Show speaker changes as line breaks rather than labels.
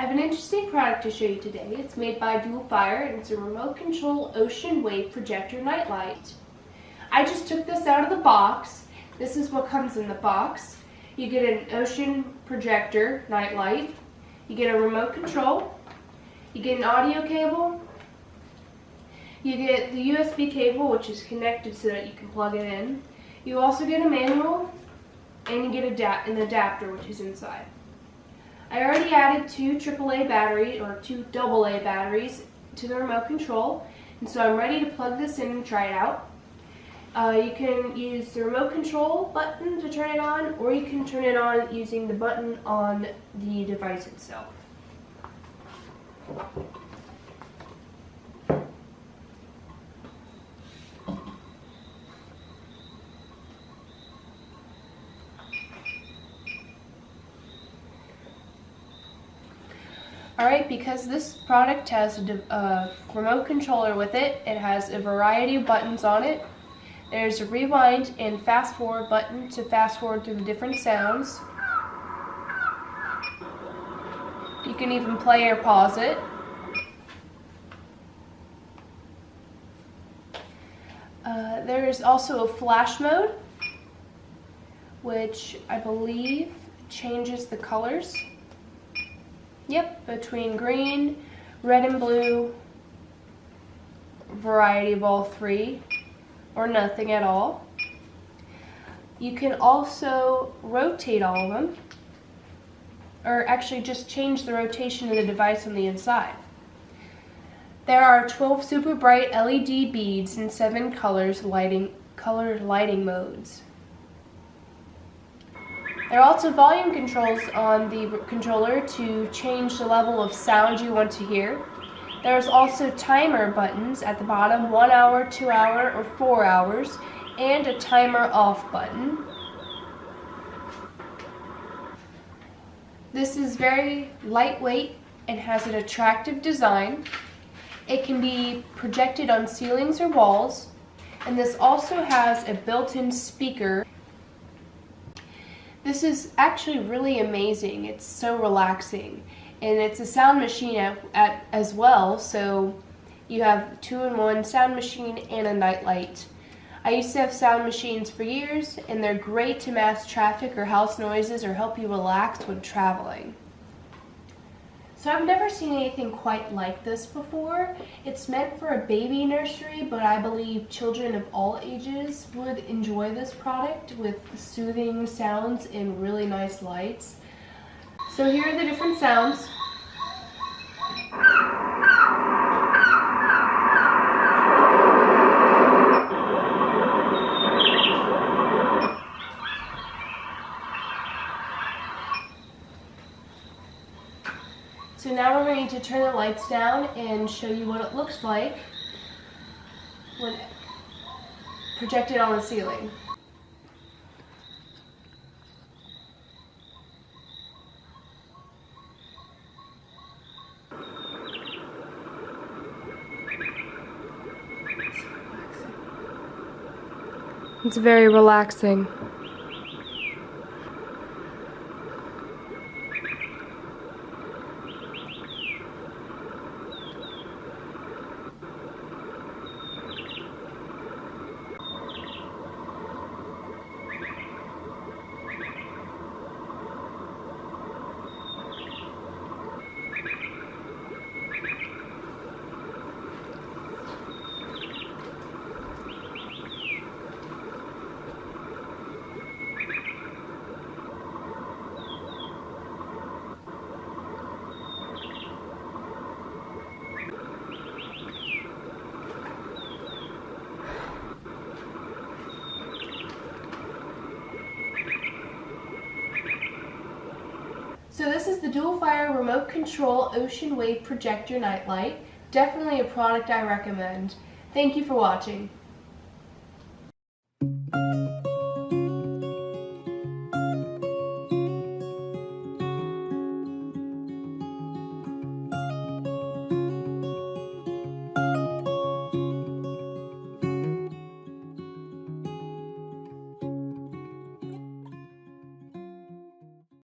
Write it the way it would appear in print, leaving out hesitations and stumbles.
I have an interesting product to show you today. It's made by Duafire and it's a remote control ocean wave projector nightlight. I just took this out of the box. This is what comes in the box. You get an ocean projector nightlight. You get a remote control. You get an audio cable. You get the USB cable, which is connected so that you can plug it in. You also get a manual and you get an adapter, which is inside. I already added two AA batteries or two AA batteries to the remote control, and so I'm ready to plug this in and try it out. You can use the remote control button to turn it on, or you can turn it on using the button on the device itself. Alright, because this product has a remote controller with it, it has a variety of buttons on it. There's a rewind and fast forward button to fast forward through the different sounds. You can even play or pause it. There is also a flash mode, which I believe changes the colors. Yep, between green, red, and blue, variety of all three, or nothing at all. You can also rotate all of them, or actually just change the rotation of the device on the inside. There are 12 super bright LED beads in 7 color lighting modes. There are also volume controls on the controller to change the level of sound you want to hear. There's also timer buttons at the bottom, 1 hour, 2 hour, or 4 hours, and a timer off button. This is very lightweight and has an attractive design. It can be projected on ceilings or walls, and this also has a built-in speaker. This is actually really amazing. It's so relaxing, and it's a sound machine as well, so you have 2-in-1 sound machine and a nightlight. I used to have sound machines for years, and they're great to mask traffic or house noises or help you relax when traveling. So I've never seen anything quite like this before. It's meant for a baby nursery, but I believe children of all ages would enjoy this product with soothing sounds and really nice lights. So here are the different sounds. So now we're going to turn the lights down and show you what it looks like when projected on the ceiling. It's very relaxing. So this is the Duafire Remote Control Ocean Wave Projector Nightlight. Definitely a product I recommend. Thank you for watching.